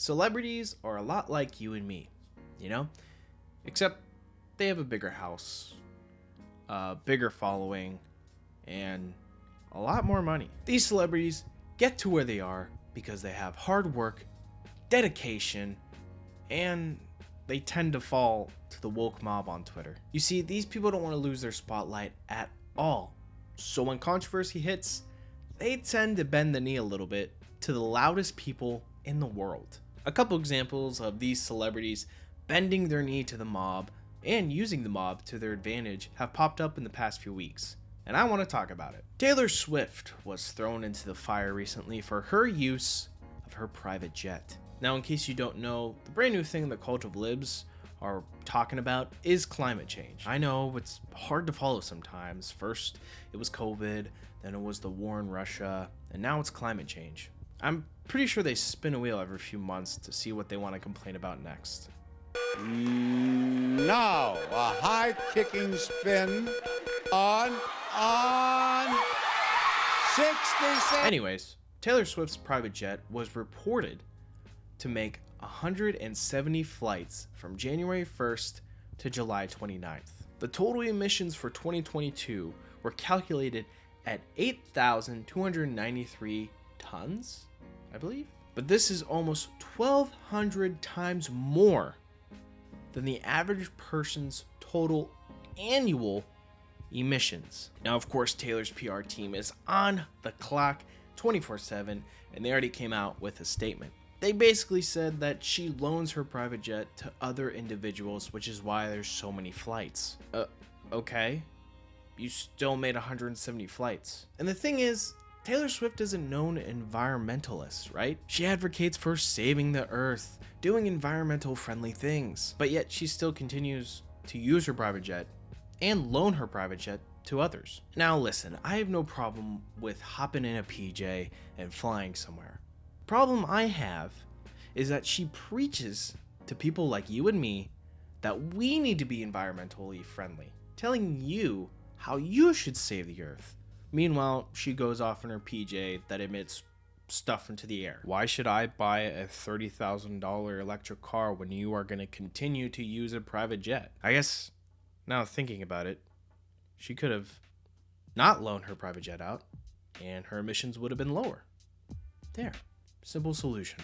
Celebrities are a lot like you and me, you know? Except they have a bigger house, a bigger following, and a lot more money. These celebrities get to where they are because they have hard work, dedication, and they tend to fall to the woke mob on Twitter. You see, these people don't want to lose their spotlight at all. So when controversy hits, they tend to bend the knee a little bit to the loudest people in the world. A couple examples of these celebrities bending their knee to the mob and using the mob to their advantage have popped up in the past few weeks, and I want to talk about it. Taylor Swift was thrown into the fire recently for her use of her private jet. Now, in case you don't know, the brand new thing the cult of libs are talking about is climate change. I know it's hard to follow sometimes. First it was COVID, then it was the war in Russia, and now it's climate change. I'm pretty sure they spin a wheel every few months to see what they want to complain about next. Now, a high-kicking spin on 67. Anyways, Taylor Swift's private jet was reported to make 170 flights from January 1st to July 29th. The total emissions for 2022 were calculated at 8,293 tons, I believe. But this is almost 1,200 times more than the average person's total annual emissions. Now, of course, Taylor's PR team is on the clock 24/7, and they already came out with a statement. They basically said that she loans her private jet to other individuals, which is why there's so many flights. Okay. You still made 170 flights. And the thing is, Taylor Swift is a known environmentalist, right? She advocates for saving the earth, doing environmental friendly things, but yet she still continues to use her private jet and loan her private jet to others. Now listen, I have no problem with hopping in a PJ and flying somewhere. Problem I have is that she preaches to people like you and me that we need to be environmentally friendly, telling you how you should save the earth. Meanwhile, she goes off in her PJ that emits stuff into the air. Why should I buy a $30,000 electric car when you are going to continue to use a private jet? I guess, now thinking about it, she could have not loaned her private jet out and her emissions would have been lower. There. Simple solution.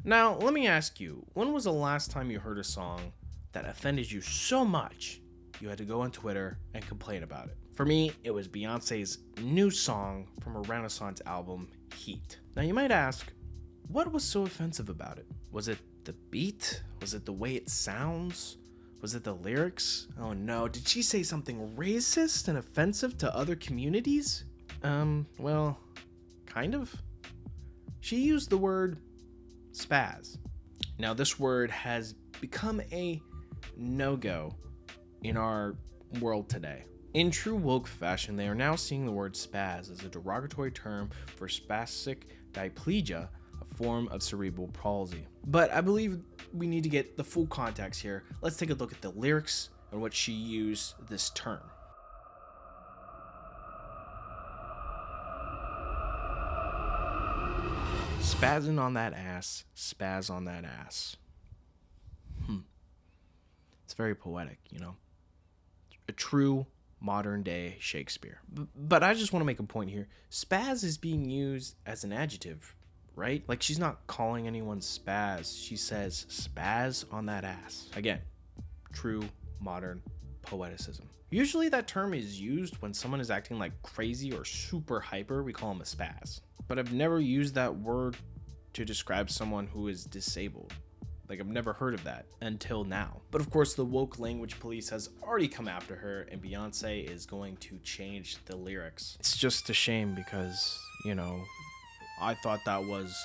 Now, let me ask you, when was the last time you heard a song that offended you so much you had to go on Twitter and complain about it? For me, it was Beyonce's new song from her Renaissance album, Heat. Now, you might ask, what was so offensive about it? Was it the beat? Was it the way it sounds? Was it the lyrics? Oh no, did she say something racist and offensive to other communities? Well, kind of. She used the word spaz. Now, this word has become a no-go in our world today. In true woke fashion, they are now seeing the word spaz as a derogatory term for spastic diplegia, a form of cerebral palsy. But I believe we need to get the full context here. Let's take a look at the lyrics and what she used this term. Spazzing on that ass, spaz on that ass. It's very poetic, you know? A true modern day Shakespeare. But I just want to make a point here. Spaz is being used as an adjective, right? Like, she's not calling anyone spaz. She says spaz on that ass. Again, true modern poeticism. Usually that term is used when someone is acting like crazy or super hyper. We call them a spaz. But I've never used that word to describe someone who is disabled. Like, I've never heard of that until now. But of course, the woke language police has already come after her, and Beyonce is going to change the lyrics. It's just a shame because, you know, I thought that was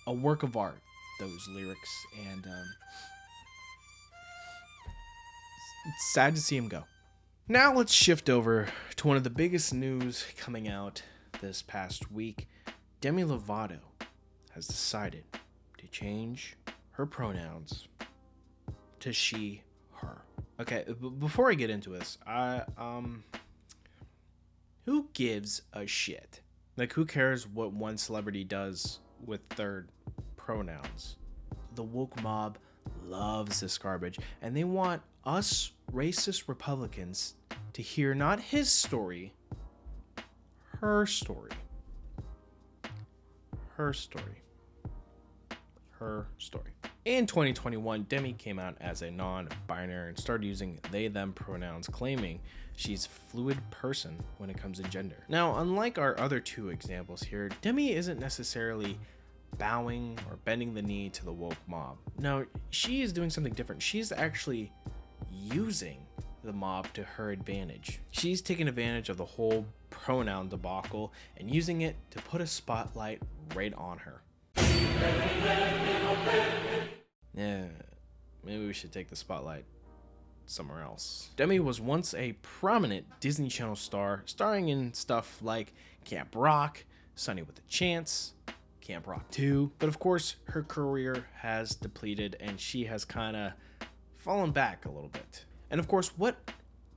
a work of art, those lyrics, and it's sad to see him go. Now let's shift over to one of the biggest news coming out this past week. Demi Lovato has decided to change her pronouns to she, her. Okay, before I get into this, who gives a shit? Like, who cares what one celebrity does with their pronouns? the woke mob loves this garbage, and they want us racist Republicans to hear not his story, her story. Her story. Her story. In 2021, Demi came out as a non-binary and started using they them pronouns, claiming she's a fluid person when it comes to gender. Now, unlike our other two examples here, Demi isn't necessarily bowing or bending the knee to the woke mob. No, she is doing something different. She's actually using the mob to her advantage. She's taking advantage of the whole pronoun debacle and using it to put a spotlight right on her. Yeah, maybe we should take the spotlight somewhere else. Demi was once a prominent Disney Channel star, starring in stuff like Camp Rock, Sunny with a Chance, Camp Rock 2, but of course her career has depleted and she has kind of fallen back a little bit. And of course, what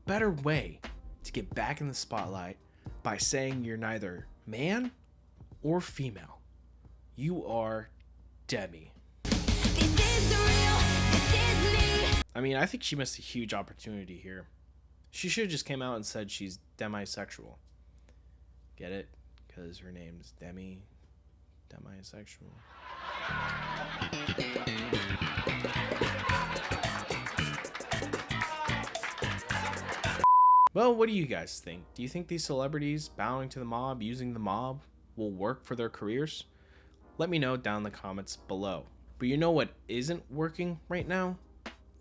better way to get back in the spotlight by saying you're neither man or female? You are Demi. I mean, I think she missed a huge opportunity here. She should have just came out and said she's demisexual. Get it? Because her name's Demi. Demisexual. Well, what do you guys think? Do you think these celebrities bowing to the mob, using the mob, will work for their careers? Let me know down in the comments below. But you know what isn't working right now?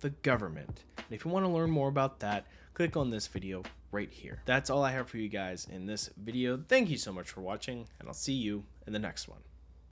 The government. And if you want to learn more about that, click on this video right here. That's all I have for you guys in this video. Thank you so much for watching, and I'll see you in the next one.